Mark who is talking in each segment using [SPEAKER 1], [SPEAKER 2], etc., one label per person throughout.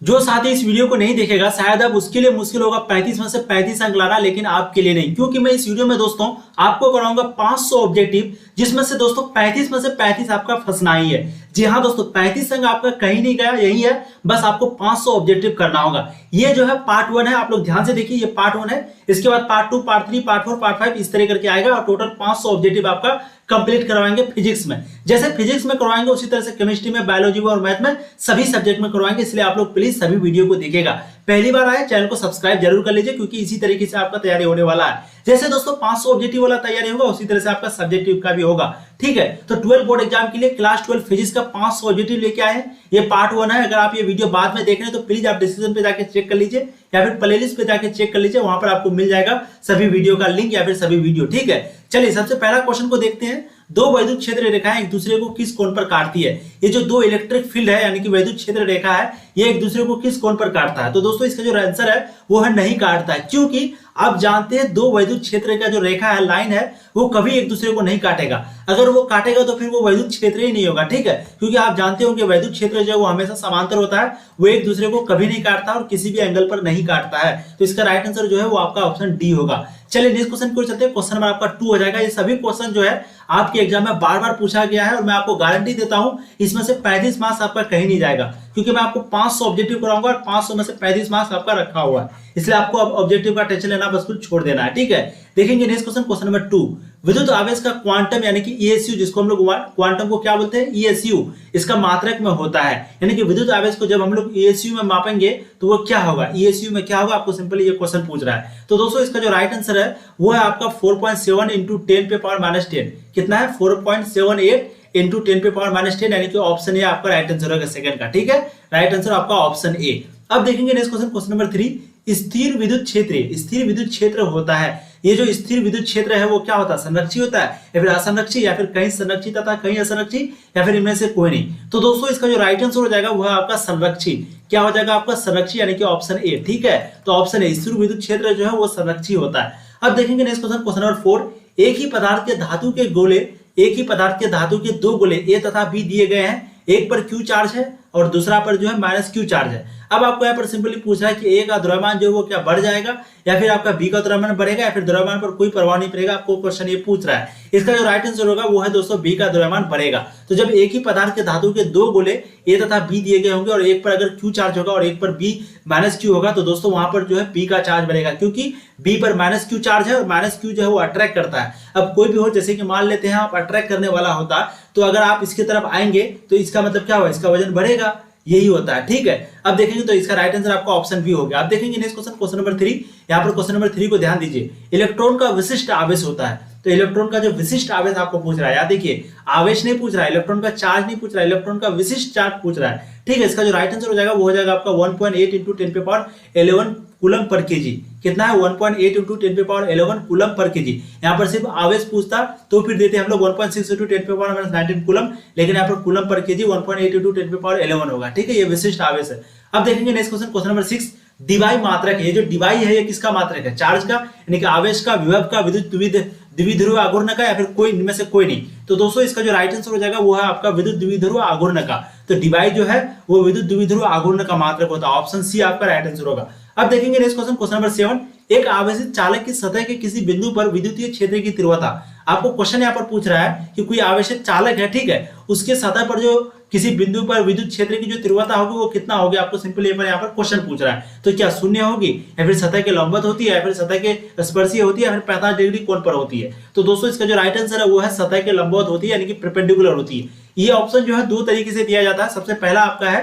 [SPEAKER 1] जो साथी इस वीडियो को नहीं देखेगा शायद अब उसके लिए मुश्किल होगा 35 में से 35 अंक लाना, लेकिन आपके लिए नहीं, क्योंकि मैं इस वीडियो में दोस्तों आपको कराऊंगा 500 ऑब्जेक्टिव, जिसमें से दोस्तों 35 में से 35 आपका फंसना ही है। जी हाँ दोस्तों, 35 अंक आपका कहीं नहीं गया, यही है, बस आपको 500 ऑब्जेक्टिव करना होगा। ये जो है पार्ट 1 है, आप लोग ध्यान से देखिए, ये पार्ट 1 है। इसके बाद पार्ट 2, पार्ट 3, पार्ट 4, पार्ट 5 इस तरह करके आएगा और टोटल 500 ऑब्जेक्टिव आपका कंप्लीट करवाएंगे फिजिक्स में। जैसे फिजिक्स में करवाएंगे उसी तरह से केमिस्ट्री में, बायोलॉजी में और मैथ में, सभी सब्जेक्ट में करवाएंगे। इसलिए आप लोग प्लीज सभी वीडियो को देखिएगा। पहली बार आए चैनल को सब्सक्राइब जरूर कर लीजिए, क्योंकि इसी तरीके से आपका तैयारी होने वाला है। जैसे दोस्तों 500 ऑब्जेक्टिव वाला तैयारी होगा उसी तरह से आपका सब्जेक्टिव का भी होगा। ठीक है, तो 12 बोर्ड एग्जाम के लिए क्लास 12 फिजिक्स का 500 ऑब्जेक्टिव लेके आए हैं। ये पार्ट 1 है। अगर आप ये वीडियो बाद में देख रहे हैं तो प्लीज आप डिस्क्रिप्शन पे जाके चेक कर लीजिए, या फिर प्लेलिस्ट पे जाके चेक कर लीजिए, वहां पर आपको मिल जाएगा सभी वीडियो का लिंक या फिर सभी वीडियो। ठीक है, चलिए सबसे पहला क्वेश्चन को देखते हैं। दो वैद्युत क्षेत्र रेखाएं एक दूसरे को किस कोण पर काटती है? ये जो दो इलेक्ट्रिक फील्ड है यानी कि वैद्युत क्षेत्र रेखा है, ये एक दूसरे को किस कोण पर काटता है? तो दोस्तों इसका जो आंसर है वो है नहीं काटता है, क्योंकि आप जानते हैं दो वैद्युत क्षेत्र का जो रेखा है, लाइन है, वो कभी एक दूसरे को नहीं काटेगा। अगर वो काटेगा तो फिर वो वैद्युत क्षेत्र ही नहीं होगा। ठीक है, क्योंकि आप जानते हो कि वैद्युत क्षेत्र जो है वो हमेशा समांतर होता है, वो एक दूसरे को कभी नहीं काटता और किसी भी एंगल पर नहीं काटता है। तो इसका राइट आंसर जो है वो आपका ऑप्शन डी होगा। चलिए नेक्स्ट क्वेश्चन को चलते हैं। क्वेश्चन नंबर आपका 2 हो जाएगा। ये सभी क्वेश्चन जो है आपके एग्जाम में बार बार पूछा गया है और मैं आपको गारंटी देता हूं इसमें से 35 मार्क्स आपका कहीं नहीं जाएगा, क्योंकि मैं आपको 500 ऑब्जेक्टिव कराऊंगा और 500 में से 35 मार्क्स आपका रखा हुआ है। इसलिए आपको अब ऑब्जेक्टिव का टेंशन लेना बस कुछ छोड़ देना है। ठीक है, देखेंगे नेक्स्ट क्वेश्चन, क्वेश्चन नंबर 2। विद्युत आवेश का क्वांटम यानी कि ईएसयू, जिसको हम लोग क्वांटम को क्या बोलते हैं? ईएसयू, इसका मात्रक में होता है। यानी कि विद्युत आवेश को जब हम लोग ईएसयू में मापेंगे तो वो क्या होगा? ईएसयू में क्या होगा? आपको सिंपली ये क्वेश्चन पूछ रहा है। तो दोस्तों इसका जो राइट आंसर है वो है आपका 4.7 इंटू 10 पे पावर -10। कितना है? 4.78 इंटू 10 पे पावर -10, यानी कि ऑप्शन ए आपका राइट आंसर होगा सेकंड का। ठीक है, राइट आंसर आपका ऑप्शन ए। अब देखेंगे नेक्स्ट क्वेश्चन, क्वेश्चन नंबर 3। स्थिर विद्युत क्षेत्र, स्थिर विद्युत क्षेत्र होता है, ये जो स्थिर विद्युत क्षेत्र है वो क्या होता है? संरक्षित होता है या फिर असंरक्षित, या फिर कहीं संरक्षित तथा कहीं असंरक्षित, या फिर इनमें से कोई नहीं। तो दोस्तों इसका जो राइट आंसर हो जाएगा वो है आपका संरक्षित। क्या हो जाएगा आपका? संरक्षित, यानी कि ऑप्शन ए। ठीक है, तो ऑप्शन ए, स्थिर विद्युत क्षेत्र जो है वो संरक्षित होता है। अब देखेंगे नेक्स्ट क्वेश्चन, क्वेश्चन नंबर 4। एक ही पदार्थ के धातु के गोले, एक ही पदार्थ के धातु के दो गोले ए तथा बी दिए गए हैं। एक पर क्यू चार्ज है और दूसरा पर जो है -q चार्ज है। अब आपको यहाँ पर सिंपली पूछ रहा है कि ए का द्रव्यमान जो है वो क्या बढ़ जाएगा, या फिर आपका बी का द्रव्यमान बढ़ेगा, या फिर द्रव्यमान पर कोई प्रभाव नहीं पड़ेगा। आपको क्वेश्चन ये पूछ रहा है। इसका जो राइट आंसर होगा वो है दोस्तों बी का द्रव्यमान बढ़ेगा। तो जब एक ही पदार्थ के धातु के दो गोले ए तथा बी दिए गए होंगे और एक पर अगर क्यू चार्ज होगा और एक पर बी -q होगा, तो दोस्तों वहां पर जो है बी का चार्ज बढ़ेगा, क्योंकि बी पर -q चार्ज है और -q जो है वो अट्रैक्ट करता है। अब कोई भी हो, जैसे कि मान लेते हैं आप अट्रैक्ट करने वाला होता, तो अगर आप इसकी तरफ आएंगे तो इसका मतलब क्या होगा? इसका वजन बढ़ेगा, यही होता है। ठीक है, अब देखेंगे तो इसका राइट आंसर आपका ऑप्शन बी हो गया। अब देखेंगे नेक्स्ट क्वेश्चन, क्वेश्चन नंबर 3। यहाँ पर क्वेश्चन नंबर 3 को ध्यान दीजिए। इलेक्ट्रॉन का विशिष्ट आवेश होता है, तो इलेक्ट्रॉन का जो विशिष्ट आवेश आपको पूछ रहा है, याद देखिए, आवेश नहीं पूछ रहा है, इलेक्ट्रॉन का चार्ज नहीं पूछ रहा है, इलेक्ट्रॉन का विशिष्ट चार्ज पूछ रहा है। ठीक है, इसका जो राइट आंसर हो जाएगा वो हो जाएगा आपका 1.8 इंटू 10 पे पावर 11 कूलम पर केजी। कितना है? 1.8 इंटू 10 पे पावर 11 कूलम पर केजी। यहाँ पर सिर्फ आवेश पूछता तो फिर देते हम लोग 1.6 इंटू 10 पे पावर -19 कूलम, लेकिन यहाँ पर कूलम पर केजी 1.8 इंटू 10 पे पावर 11 होगा। ठीक है, ये विशिष्ट आवेश है। अब देखेंगे next question, question number 6। Dibai मात्रक है, ये जो डिवाई है ये किसका मात्रक है? चार्ज का, यानी कि आवेश का, विभव का, विद्युत द्विध्रुव आघूर्ण का, या फिर कोई इनमें से कोई नहीं। तो दोस्तों इसका जो राइट आंसर हो जाएगा वो है आपका विद्युत द्विध्रुव आघूर्ण का। तो डिवाई जो है वो विद्युत द्विध्रुव आघूर्ण का मात्रक होता है। ऑप्शन सी आपका राइट आंसर होगा। अब देखेंगे नेक्स्ट क्वेश्चन, क्वेश्चन नंबर 7। एक आवेशित चालक की सतह के किसी बिंदु पर विद्युतीय क्षेत्र की तीव्रता। आपको क्वेश्चन यहाँ पर पूछ रहा है कि कोई आवेशित चालक है, ठीक है, उसके सतह पर जो किसी बिंदु पर विद्युत क्षेत्र की जो तीव्रता होगी वो कितना होगी? आपको सिंपल यहाँ पर क्वेश्चन पूछ रहा है। तो क्या शून्य होगी, या फिर सतह के लंबवत होती है, या फिर सतह के स्पर्शीय होती है, या फिर 45 डिग्री कोण पर होती है? तो दोस्तों इसका जो राइट आंसर है वो है सतह के लंबवत होती है, यानी कि परपेंडिकुलर होती है। ये ऑप्शन जो है दो तरीके से दिया जाता है। सबसे पहला आपका है,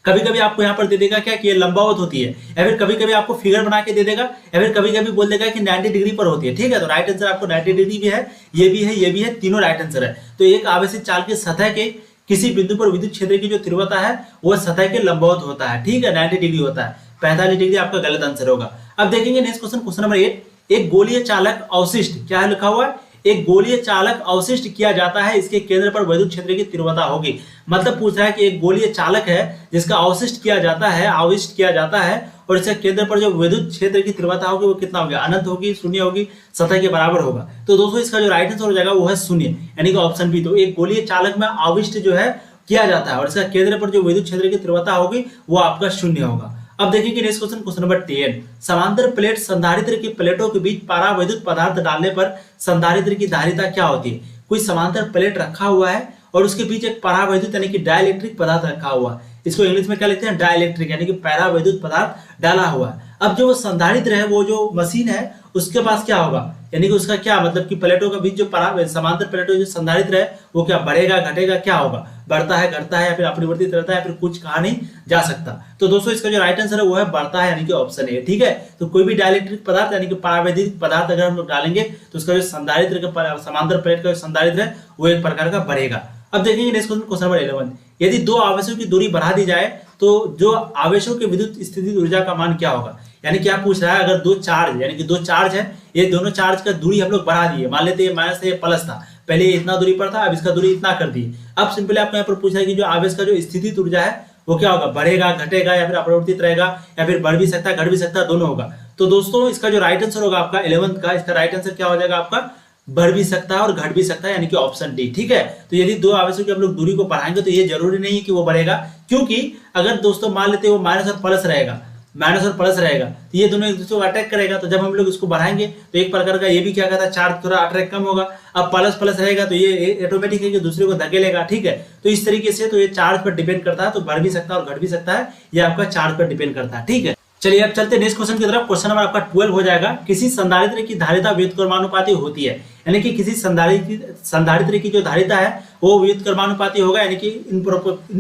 [SPEAKER 1] कभी कभी आपको यहाँ पर दे देगा क्या कि ये लंबावत होती है, या फिर कभी कभी आपको फिगर बना के दे देगा, या फिर कभी कभी बोल देगा कि 90 डिग्री पर होती है। ठीक है, तो राइट आंसर आपको 90 डिग्री भी है, ये भी है, ये भी है, तीनों राइट आंसर है। तो एक आवेशित चाल की सतह के किसी बिंदु पर विद्युत क्षेत्र की जो तीव्रता है वो सतह के लंबवत होता है। ठीक है, 90 डिग्री होता है। 45 डिग्री आपका गलत आंसर होगा। अब देखेंगे नेक्स्ट क्वेश्चन, क्वेश्चन नंबर 8। एक गोलीय चालक अवशिष्ट, क्या है लिखा हुआ है? एक गोलीय चालक अवशिष्ट किया जाता है, इसके केंद्र पर विद्युत क्षेत्र की तीव्रता होगी। मतलब पूछ रहा है कि एक गोलीय चालक है जिसका अवशिष्ट किया जाता है, आविष्ट किया जाता है, और इसके केंद्र पर जो विद्युत क्षेत्र की तीव्रता होगी वो कितना होगी? अनंत होगी, शून्य होगी, सतह के बराबर होगा। तो दोस्तों इसका जो राइट आंसर हो जाएगा वो है शून्य, यानी कि ऑप्शन बी। तो एक गोलीय चालक में आविष्ट जो है किया जाता है और इसका केंद्र पर जो विद्युत क्षेत्र की तीव्रता होगी वो आपका शून्य होगा। अब देखिए नेक्स्ट क्वेश्चन, क्वेश्चन नंबर 10, समांतर प्लेट संधारित्र की प्लेटों के बीच परावैद्युत पदार्थ डालने पर संधारित्र की धारिता क्या होती है। कोई समांतर प्लेट रखा हुआ है और उसके बीच एक परावैद्युत यानी कि डाइलेक्ट्रिक पदार्थ रखा हुआ है, इसको इंग्लिश में क्या लिखते हैं, डाइलेक्ट्रिक यानी कि परावैद्युत पदार्थ डाला हुआ है। अब जो वो संधारित्र है, वो जो मशीन है उसके पास क्या होगा, यानी कि उसका क्या मतलब कि प्लेटों के बीच जो समांतर प्लेटों जो संधारित्र है वो क्या बढ़ेगा घटेगा, क्या होगा, बढ़ता है घटता है या फिर अपरिवर्तित रहता है या फिर कुछ कहा नहीं जा सकता। तो दोस्तों इसका जो राइट आंसर है वो है बढ़ता है यानी कि ऑप्शन ए। ठीक है, तो कोई भी डाइलेक्ट्रिक पदार्थ यानी कि परावैद्युत पदार्थ अगर हम लोग डालेंगे तो उसका जो संधारित्र का समांतर प्लेट का जो संधारित्र है वो एक प्रकार का बढ़ेगा। अब देखेंगे नेक्स्ट क्वेश्चन, क्वेश्चन नंबर 11, यदि दो आवेशों की दूरी बढ़ा दी जाए तो जो आवेशों के विद्युत स्थिति ऊर्जा का मान क्या होगा। यानी क्या पूछ रहा है, अगर दो चार्ज यानी कि दो चार्ज है, ये दोनों चार्ज का दूरी हम लोग बढ़ा दिए, मान लेते हैं माइनस था ये प्लस था, पहले इतना दूरी पर था अब इसका दूरी इतना कर दी। अब सिंपली आपको यहाँ पर पूछा है कि जो आवेश का जो स्थिति ऊर्जा है वो क्या होगा, बढ़ेगा घटेगा या फिर अपरिवर्तित रहेगा या फिर बढ़ भी सकता है घट भी सकता है, दोनों होगा। तो दोस्तों इसका जो राइट आंसर होगा आपका 11th का, इसका राइट आंसर क्या हो जाएगा आपका, बढ़ भी सकता है और घट भी सकता है यानी कि ऑप्शन डी। ठीक है, तो यदि दो आवेशों की हम लोग दूरी को बढ़ाएंगे तो ये जरूरी नहीं है कि वो बढ़ेगा, क्योंकि अगर दोस्तों मान लेते वो माइनस और प्लस रहेगा, माइनस और प्लस रहेगा तो ये दोनों एक दूसरे को अटैक करेगा, तो जब हम लोग इसको बढ़ाएंगे तो एक प्रकार का ये भी क्या कहता है, चार्ज थोड़ा अट्रैक्ट कम होगा। अब प्लस प्लस रहेगा तो ये ऑटोमेटिक है कि दूसरे को धकेलेगा। ठीक है, तो इस तरीके से तो ये चार्ज पर डिपेंड करता है, तो बढ़ भी सकता है और घट भी सकता है, ये आपका चार्ज पर डिपेंड करता है। ठीक है, चलिए अब चलते नेक्स्ट क्वेश्चन की तरफ। क्वेश्चन नंबर आपका 12 हो जाएगा, किसी संधारित्र की धारिता व्युत्क्रमानुपाती होती है, यानी कि किसी संधारित्र की जो धारिता है वो व्युत्क्रमानुपाती होगा, यानी कि इन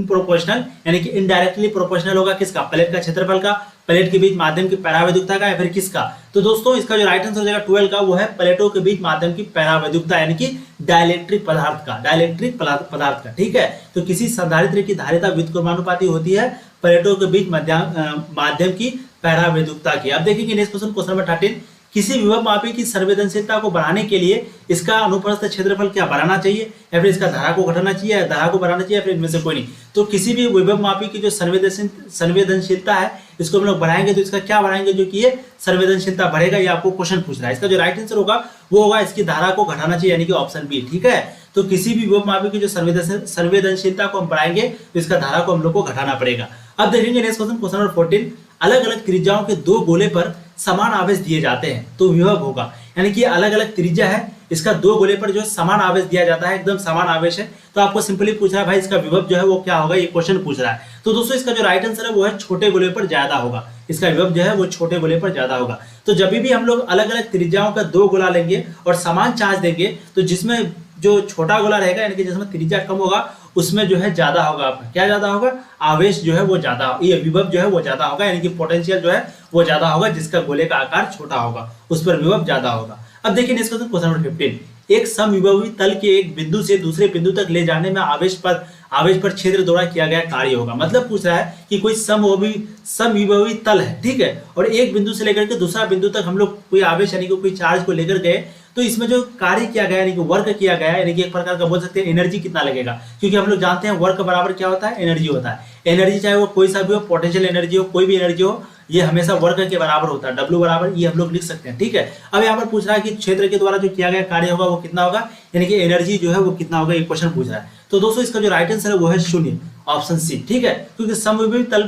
[SPEAKER 1] प्रोपोर्शनल यानी कि इनडायरेक्टली प्रोपोर्शनल होगा किसका, प्लेट का क्षेत्रफल का, प्लेट के बीच माध्यम की परावैद्युकता का, या फिर किसका। तो दोस्तों इसका जो राइट आंसर हो जाएगा 12 का, वो है प्लेटों के बीच माध्यम की परावैद्युकता यानी कि डाइलेक्ट्रिक पदार्थ का, डाइलेक्ट्रिक पदार्थ का। ठीक है, तो किसी संधारित्र की धारिता व्युत्क्रमानुपाती होती है प्लेटों के बीच माध्यम की परावैद्युकता की। अब देखिए नेक्स्ट क्वेश्चन, क्वेश्चन नंबर 13, किसी विभव मापी की संवेदनशीलता को बढ़ाने के लिए इसका अनुप्रस्थ क्षेत्रफल क्या बढ़ाना चाहिए या फिर इसका धारा को घटाना चाहिए या धारा को बढ़ाना चाहिए या फिर इनमें से कोई नहीं। तो किसी भी विभव मापी की जो संवेदनशीलता है इसको हम लोग बढ़ाएंगे तो इसका क्या बढ़ाएंगे, जो कि ये संवेदनशीलता बढ़ेगा, ये आपको क्वेश्चन पूछ रहा है। इसका जो राइट आंसर होगा वो होगा इसकी धारा को घटाना चाहिए यानी कि ऑप्शन बी। ठीक है, तो किसी भी विभव मापी की जो संवेदनशीलता को हम बढ़ाएंगे तो इसका धारा को हम लोग को घटाना पड़ेगा। अब देखेंगे नेक्स्ट क्वेश्चन, क्वेश्चन नंबर 14, अलग अलग त्रिज्याओं के दो गोले पर समान आवेश दिए जाते हैं तो विभव होगा, यानी कि अलग अलग त्रिज्या है, इसका दो गोले पर जो समान आवेश दिया जाता है, एकदम समान आवेश है, तो आपको सिंपली पूछ रहा है भाई इसका विभव जो है वो क्या होगा, ये क्वेश्चन पूछ रहा है। तो दोस्तों इसका जो राइट आंसर है वो है छोटे गोले पर ज्यादा होगा, इसका विभव जो है वो छोटे गोले पर ज्यादा होगा। तो जब भी हम लोग अलग अलग त्रिज्याओं का दो गोला लेंगे और समान चार्ज देंगे तो जिसमें जो छोटा गोला रहेगा यानी कि जिसमें त्रिज्या कम होगा उसमें जो है ज्यादा होगा, आपका क्या ज्यादा होगा, आवेश जो है वो ज्यादा, ये विभव जो है वो ज्यादा होगा, यानी कि पोटेंशियल जो है वो ज्यादा होगा, जिसका गोले का आकार छोटा होगा उस पर विभव ज्यादा होगा। अब देखिए नेक्स्ट क्वेश्चन, क्वेश्चन नंबर 15, एक समविभवी तल के एक बिंदु से दूसरे बिंदु तक ले जाने में आवेश पर क्षेत्र द्वारा किया गया कार्य होगा। मतलब पूछ रहा है कि कोई समविभवी तल है, ठीक है, और एक बिंदु से लेकर के दूसरा बिंदु तक हम लोग कोई आवेश यानी कि कोई चार्ज को लेकर गए, तो इसमें जो कार्य किया गया यानी कि वर्क किया गया यानी कि एक प्रकार का बोल सकते हैं एनर्जी कितना लगेगा, क्योंकि हम लोग जानते हैं वर्क बराबर क्या होता है, एनर्जी होता है। एनर्जी चाहे वो कोई सा भी हो, पोटेंशियल एनर्जी हो, कोई भी एनर्जी हो, ये हमेशा वर्क के बराबर होता है, W बराबर ये हम लोग लिख सकते हैं। ठीक है, अब यहाँ पर पूछ रहा है कि क्षेत्र के द्वारा जो किया गया कार्य होगा वो कितना होगा, यानी कि एनर्जी जो है वो कितना होगा, ये क्वेश्चन पूछ रहा है। तो दोस्तों इसका जो राइट आंसर है वो है 0, ऑप्शन सी। ठीक है, क्योंकि समविभवी तल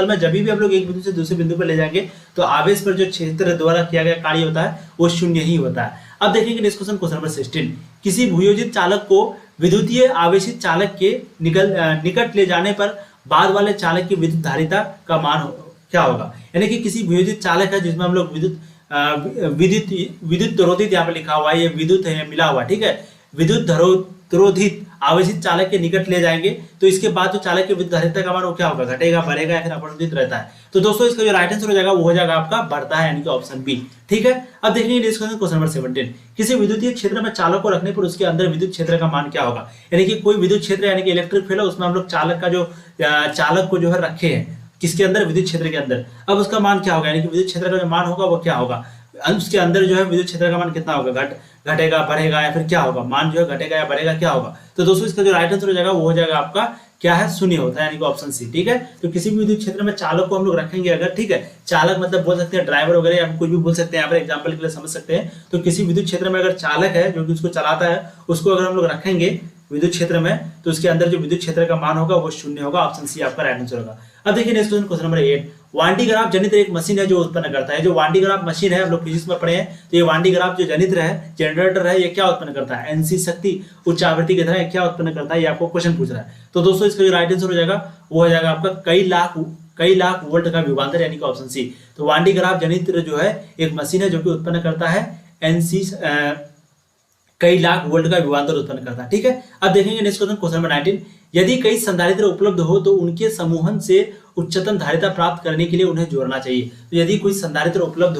[SPEAKER 1] में जब भी हम लोग एक बिंदु से दूसरे बिंदु पर ले जाएंगे तो आवेश पर जो क्षेत्र द्वारा किया गया कार्य होता है वो 0 ही होता है। अब देखेंगे नेक्स्ट क्वेश्चन, क्वेश्चन नंबर 16, किसी भूयोजित चालक को विद्युतीय आवेशित चालक के निकट ले जाने पर बाद वाले चालक की विद्युत धारिता का मान क्या होगा। यानी कि किसी विद्युत चालक है जिसमें हम लोग विद्युत धरोधित यहाँ पे लिखा हुआ है, ये विद्युत है मिला हुआ, ठीक है, विद्युत धरोधित आवेशित चालक के निकट ले जाएंगे तो इसके बाद जो चालक की विद्युत धारिता का मान वो क्या होगा, घटेगा, बढ़ेगा या फिर अपरिवर्तित रहता है। तो दोस्तों इसका जो राइट आंसर हो जाएगा वो हो जाएगा आपका बढ़ता है, यानी कि ऑप्शन बी। ठीक है, अब देखिए नेक्स्ट क्वेश्चन नंबर 17, किसी विद्युतीय क्षेत्र में चालक को रखने पर उसके अंदर विद्युत क्षेत्र का मान क्या होगा। यानी कि कोई विद्युत क्षेत्र यानी कि इलेक्ट्रिक फील्ड है, उसमें हम लोग चालक को जो है रखे हैं किसके अंदर, विद्युत क्षेत्र के अंदर। अब उसका मान क्या होगा, यानी कि विद्युत क्षेत्र का जो मान होगा वो क्या होगा, उसके अंदर जो है विद्युत क्षेत्र का मान कितना होगा, घटेगा, बढ़ेगा या फिर क्या होगा, मान जो है घटेगा या बढ़ेगा, क्या होगा। तो दोस्तों इसका जो राइट आंसर हो जाएगा वो हो जाएगा आपका क्या है, 0 होता है, यानी कि ऑप्शन सी। ठीक है, तो किसी भी विद्युत क्षेत्र में चालक को हम लोग रखेंगे अगर, ठीक है, चालक मतलब बोल सकते हैं ड्राइवर वगैरह या कुछ भी बोल सकते हैं, यहाँ पर एग्जाम्पल के लिए समझ सकते हैं। तो किसी विद्युत क्षेत्र में अगर चालक है जो कि उसको चलाता है, उसको अगर हम लोग रखेंगे विद्युत क्षेत्र में, तो उसके अंदर जो विद्युत क्षेत्र का मान होगा वो 0 होगा। ऑप्शन सी आपका राइट आंसर होगा। अब देखिए next question, question number 8। Van de Graaff जनित्र एक मशीन है जो उत्पन्न करता है। जो वांडी ग्राफ मशीन है, हम लोग फिजिक्स में पढ़े हैं, तो ये वांडी ग्राफ जो जनित्र है, जनरेटर है, ये क्या उत्पन्न करता है? एनसी शक्ति उच्च आवृत्ति की तरह क्या उत्पन्न करता है, ये आपको क्वेश्चन पूछ रहा है। तो दोस्तों इसका जो राइट आंसर हो जाएगा वो हो जाएगा आपका कई लाख वोल्ट का विभवांतर, यानी कि ऑप्शन सी। तो वांडी ग्राफ जनित्र जो है एक मशीन है जो कि उत्पन्न करता है एनसी कई लाख वोल्ट का विभवांतर उत्पन्न करता है। ठीक है, अब देखेंगे नेक्स्ट क्वेश्चन, क्वेश्चन नंबर 19। यदि कई संधारित्र उपलब्ध हो तो उनके समूहन से उच्चतम धारिता प्राप्त करने के लिए उन्हें जोड़ना चाहिए। तो यदि कोई संधारित्र उपलब्ध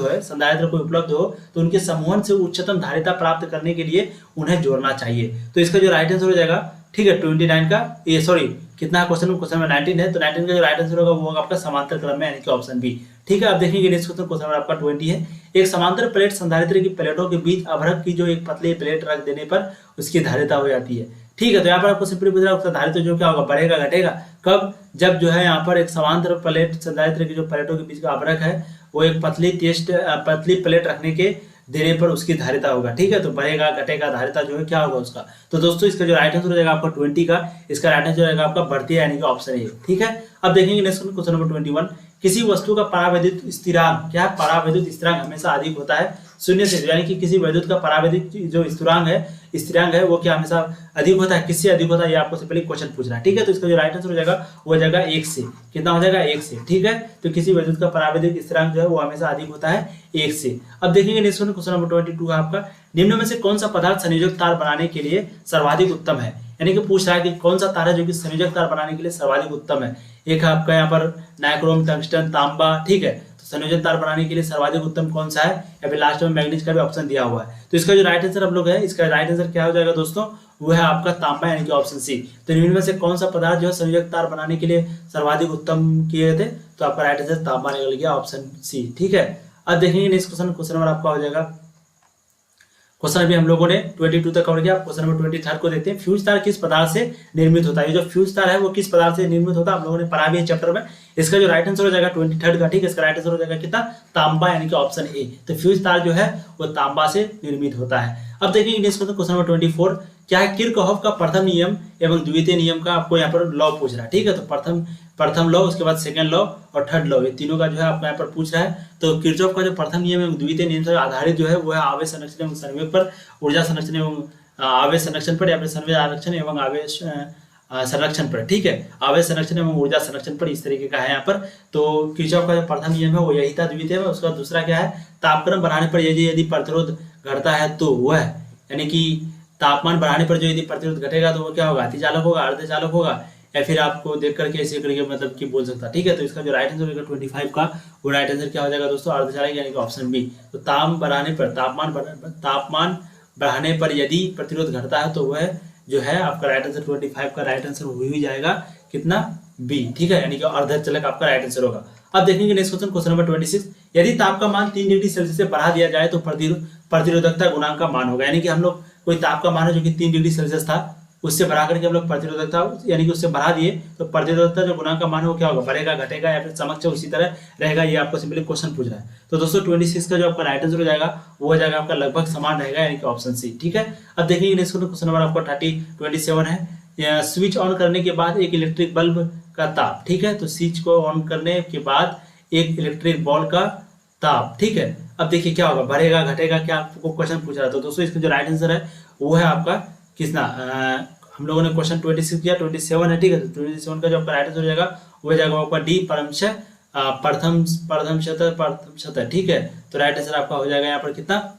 [SPEAKER 1] हो तो उनके समूहन से उच्चतम धारिता प्राप्त करने के लिए उन्हें जोड़ना चाहिए। तो इसका जो राइट आंसर हो जाएगा, ठीक है, 29 का ये सॉरी कितना क्वेश्चन नंबर 19 है, तो 19 का जो राइट आंसर होगा वो होगा आपका समांतर क्रम में, यानी कि ऑप्शन बी। ठीक है, अब देखेंगे नेक्स्ट क्वेश्चन, क्वेश्चन नंबर आपका 20 है। एक समांतर प्लेट संधारित्र की प्लेटों के बीच अभ्रक की जो एक पतली प्लेट रख देने पर उसकी धारिता हो जाती है। ठीक है, तो यहाँ पर आपको सिंपली पूछ रहा है उसका धारिता जो क्या होगा, बढ़ेगा घटेगा कब? जब जो है यहाँ पर एक समांतर प्लेट संधारित्र की जो प्लेटों के बीच का अभ्रक है वो एक पतली प्लेट रखने के देने पर उसकी धारिता होगा। ठीक है, तो बढ़ेगा घटेगा, धारिता जो है क्या होगा उसका। तो दोस्तों इसका जो राइट आंसर हो जाएगा आपका 20 का, इसका राइट आंसर हो जाएगा आपका बढ़ती है, यानी कि ऑप्शन ए। ठीक है, अब देखेंगे नेक्स्ट क्वेश्चन नंबर 21। किसी वस्तु का परावैद्युत स्थिरांक, क्या है? परावैद्युत स्थिरांक हमेशा अधिक होता है 0 से, यानी कि किसी वैद्युत का परावैद्युत जो स्थिरांक है वो क्या हमेशा अधिक होता है? किससे अधिक होता है, ये आपको सिंपली क्वेश्चन पूछ रहा है। ठीक है, तो इसका जो राइट आंसर हो जाएगा वो हो जाएगा 1 से। कितना हो जाएगा? 1 से। ठीक है, तो किसी वैद्युत का परावैद्युत स्थिरांक जो है वो हमेशा अधिक होता है 1 से। अब देखेंगे नेक्स्ट क्वेश्चन नंबर 22 है आपका। निम्न में से कौन सा पदार्थ संयोजक तार बनाने के लिए सर्वाधिक उत्तम है? यानी कि पूछ रहा है कि कौन सा तार है जो कि संयोजक तार बनाने के लिए सर्वाधिक उत्तम है। एक है आपका यहाँ पर नाइक्रोम, टंगस्टन, तांबा। ठीक है, तो संयोजन तार बनाने के लिए सर्वाधिक उत्तम कौन सा है, या फिर लास्ट में मैग्नीज का भी ऑप्शन दिया हुआ है। तो इसका जो राइट आंसर हम लोग है, इसका राइट आंसर क्या हो जाएगा दोस्तों, वो है आपका तांबा, यानी कि ऑप्शन सी। तो निम्न में से कौन सा पदार्थ जो है संयोजक तार बनाने के लिए सर्वाधिक उत्तम किए थे, तो आपका राइट आंसर तांबा निकल गया, ऑप्शन सी। ठीक है, अब देखेंगे नेक्स्ट क्वेश्चन, क्वेश्चन नंबर आपका हो जाएगा, क्वेश्चन अभी हम लोगों ने 22 तक कवर किया। क्वेश्चन नंबर 23 को देखते हैं। फ्यूज तार किस पदार्थ से निर्मित होता है? ये जो फ्यूज तार है वो किस पदार्थ से निर्मित होता है, हम लोगों ने पढ़ा भी है चैप्टर में। इसका जो राइट आंसर हो जाएगा 23 का, ठीक है, इसका राइट आंसर हो जाएगा कितना? तांबा, यानी कि ऑप्शन ए। तो फ्यूज तार जो है वो तांबा से निर्मित होता है। अब देखिए नेक्स्ट क्वेश्चन नंबर 24। क्या है? किरचॉफ का प्रथम नियम एवं द्वितीय नियम का आपको यहाँ पर लॉ पूछ रहा है। ठीक है, तो प्रथम लॉ, उसके बाद सेकंड लॉ और थर्ड लॉ, ये तीनों का जो है आपको यहाँ पर पूछ रहा है। तो किरचॉफ का जो प्रथम नियम एवं द्वितीय नियम से आधारित जो है वो है आवेश संरक्षण एवं संवेग पर, ऊर्जा संरक्षण एवं आवेश संरक्षण पर, या फिर संवेग आरक्षण एवं आवेश संरक्षण पर। ठीक है, आवेश संरक्षण एवं ऊर्जा संरक्षण पर, इस तरीके का है यहाँ पर। तो किरचॉफ का जो प्रथम नियम है वो यही था, द्वितीय में। उसका दूसरा क्या है? तापक्रम बढ़ाने पर यदि प्रतिरोध घटता है तो वह, यानी कि तापमान बढ़ाने पर जो यदि प्रतिरोध घटेगा तो वो क्या होगा? अतिचालक होगा, अर्धचालक होगा, या फिर आपको देख करके ऐसे करके मतलब कि बोल सकता। ठीक है, तो इसका जो राइट आंसर होगा 25 का, वो राइट आंसर क्या हो जाएगा दोस्तों? अर्धचालक, यानी कि ऑप्शन बी। तो तापमान बढ़ाने पर यदि प्रतिरोध घटता है तो वह जो है आपका राइट आंसर 25 का राइट आंसर हो ही जाएगा कितना? बी। ठीक है, यानी कि अर्धचालक आपका राइट आंसर होगा। अब देखेंगे नेक्स्ट क्वेश्चन, क्वेश्चन नंबर 26। यदि ताप का मान 3 डिग्री सेल्सियस से बढ़ा दिया जाए तो प्रतिरोधकता गुणांक का मान होगा। यानी कि हम लोग कोई ताप का मान है जो कि 3 डिग्री सेल्सियस था, उससे बढ़ा करके हम लोग प्रतिरोधकता यानी कि उससे बढ़ा दिए तो प्रतिरोधकता जो गुणांक का मान है वो क्या होगा? बढ़ेगा, घटेगा, या फिर समक्ष उसी तरह रहेगा? ये आपको सिंपली क्वेश्चन पूछ रहा है। तो दोस्तों 26 का जो आपका राइट आंसर हो जाएगा वो हो जाएगा आपका लगभग समान रहेगा, यानी कि ऑप्शन सी। ठीक है, अब देखिए नेक्स्ट क्वेश्चन नंबर आपका 27 है। स्विच ऑन करने के बाद एक इलेक्ट्रिक बल्ब का ताप। ठीक है, तो स्विच को ऑन करने के बाद एक इलेक्ट्रिक बॉल का ताप। ठीक है, अब देखिए क्या होगा? बढ़ेगा, घटेगा, क्या आपको क्वेश्चन पूछ रहा है। तो दोस्तों इसका जो राइट आंसर है वो है आपका कितना? हम लोगों ने क्वेश्चन 26 किया, 27 है। ठीक है, तो 27 का जो आपका राइट आंसर हो जाएगा वो जाएगा आपका डी, प्रथम शतः। ठीक है, तो राइट आंसर आपका हो जाएगा यहाँ पर कितना?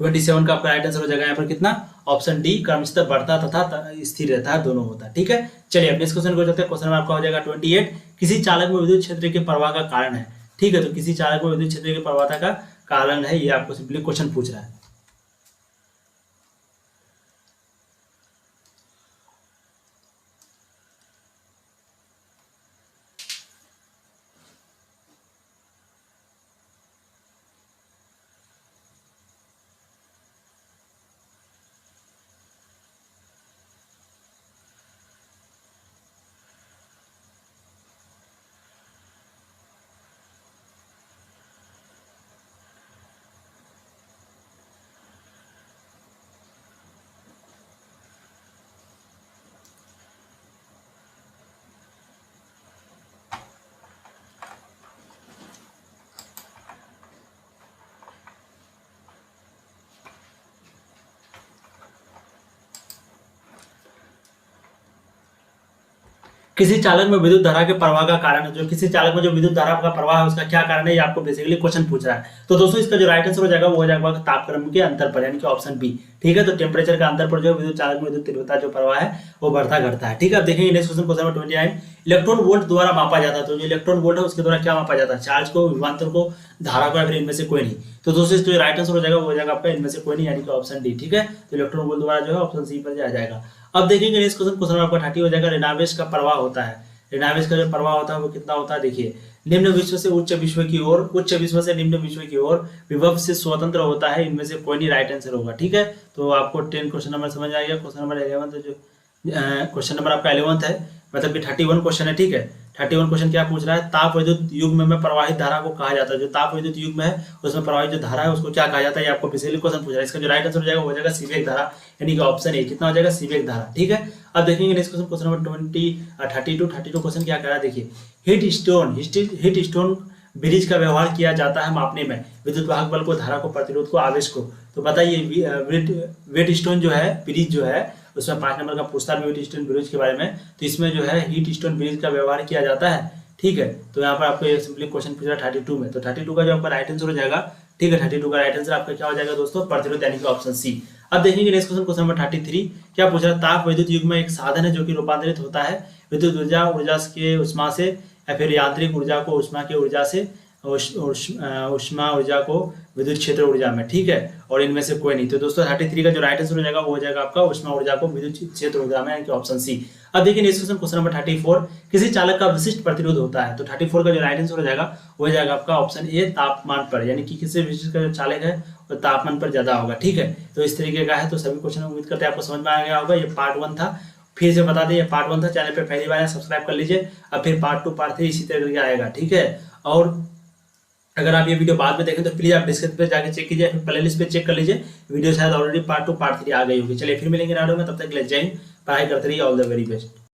[SPEAKER 1] 27 का आपका राइट आंसर हो जाएगा यहाँ पर कितना? ऑप्शन डी, क्रमशः बढ़ता तथा स्थिर रहता है, दोनों होता है। ठीक है, चलिए अब इस क्वेश्चन को चलते हैं। क्वेश्चन आपका हो जाएगा 28। किसी चालक में विद्युत क्षेत्र के प्रवाह का कारण है। ठीक है, तो किसी चालक में विद्युत क्षेत्र के प्रवाह का कारण है, ये आपको सिंपली क्वेश्चन पूछ रहा है। किसी चालक में विद्युत धारा के प्रवाह का कारण है, जो किसी चालक में जो विद्युत धारा का प्रवाह है उसका क्या कारण है, ये आपको बेसिकली क्वेश्चन पूछ रहा है। तो दोस्तों इसका जो राइट आंसर हो जाएगा वो हो जाएगा तापक्रम के अंतर पर, यानी कि ऑप्शन बी। ठीक है, तो टेम्परेचर का अंतर पर जो विद्युत चालक में विद्युत तीव्रता जो प्रवाह है वो बढ़ता घटता है। ठीक है, अब देखेंगे next question, question number 29, electron volt द्वारा मापा जाता है। तो जो इलेक्ट्रॉन वोल्ट है उसके द्वारा क्या मापा जाता है, चार्ज को, विभवांतर को, धारा को, या फिर इनमें से कोई नहीं। तो दोस्तों इसका जो राइट आंसर हो जाएगा वो हो जाएगा आपका इनमें से कोई नहीं, यानी कि ऑप्शन डी। ठीक है, तो इलेक्ट्रॉन वोल्ट द्वारा जो है ऑप्शन सी पर जाएगा। अब देखेंगे नेक्स्ट क्वेश्चन, क्वेश्चन नंबर आपका 30 हो जाएगा, ऋणावेश का प्रवाह होता है। ऋणावेश का जो प्रवाह होता है वो कितना होता है, देखिए, निम्न विश्व से उच्च विश्व की ओर, उच्च विश्व से निम्न विश्व की ओर, विभव से स्वतंत्र होता है। इनमें से कोई नहीं राइट आंसर होगा। ठीक है, तो आपको 10 क्वेश्चन नंबर समझ आ गया। क्वेश्चन नंबर 11 जो क्वेश्चन नंबर आपका 11 है, मतलब कि 31 क्वेश्चन है। ठीक है, 31 क्वेश्चन क्या पूछ रहा है, ताप विद्युत युग्म में प्रवाहित धारा को कहा जाता है। जो ताप विद्युत युग्म है उसमें प्रवाहित जो धारा है उसको क्या कहा जाता है, ये आपको बेसिकली क्वेश्चन पूछ रहा है। इसका जो राइट आंसर हो जाएगा वो हो जाएगा सीवेक धारा, यानी कि ऑप्शन ए। कितना हो जाएगा, सीवेक धारा। ठीक है, अब देखेंगे next question, question number 32 question क्या कह रहा है, देखिए, हीट स्टोन ब्रिज का व्यवहार किया जाता है मापने में विद्युत वाहक बल को, धारा को, प्रतिरोध को, आवेश को। तो बताइए वेट स्टोन जो है ब्रिज जो है उसमें 5 नंबर का पूछता है वेट स्टोन ब्रिज के बारे में। तो इसमें जो है हीट स्टोन ब्रिज का व्यवहार किया जाता है। ठीक है, तो यहाँ पर आपको एक सिंपली क्वेश्चन पूछ रहा है 32 में। तो 32 का जो आपका राइट आंसर हो जाएगा, ठीक है, 32 का राइट आंसर आपका क्या हो जाएगा दोस्तों, प्रतिरोध, यानी कि ऑप्शन सी। अब देखेंगे नेक्स्ट क्वेश्चन, क्वेश्चन नंबर 33 क्या पूछ रहा है, ताप विद्युत युग्म में एक साधन है जो कि रूपांतरित होता है विद्युत ऊर्जा के उष्मा से, या फिर यांत्रिक ऊर्जा को उष्मा की ऊर्जा से, उष्मा ऊर्जा को विद्युत क्षेत्र ऊर्जा में। ठीक है, और इनमें से कोई नहीं। तो दोस्तों 33 का जो राइट आंसर हो जाएगा वो हो जाएगा आपका उष्मा ऊर्जा को विद्युत क्षेत्र ऊर्जा में, यानी कि ऑप्शन सी। अब देखिए नेक्स्ट क्वेश्चन, क्वेश्चन नंबर 34 किसी चालक का विशिष्ट प्रतिरोध होता है। तो 34 का जो राइट आंसर हो जाएगा वो हो जाएगा आपका ऑप्शन ए, तापमान पर, यानी कि किसी विशिष्ट का जो चालक है वो तापमान पर ज्यादा होगा। ठीक है, तो इस तरीके का है। तो सभी क्वेश्चन उम्मीद करते हैं आपको समझ में आ गया होगा। ये पार्ट 1 था, फिर से बता दें ये पार्ट 1 था। चैनल पे पहली बार है सब्सक्राइब कर लीजिए। अब फिर पार्ट 2 पार्ट 3 इसी तरीके आएगा। ठीक है, और अगर आप ये वीडियो बाद में देखें तो प्लीज आप डिस्क्रिप्शन पे जाकर चेक कीजिए, फिर प्लेलिस्ट पे चेक कर लीजिए, वीडियो शायद ऑलरेडी पार्ट 2 पार्ट 3 आ गई होगी। चलिए फिर मिलेंगे वीडियो में, तब तक के लिए जय हिंद, पढ़ाई करते रहिए, ऑल द वेरी बेस्ट।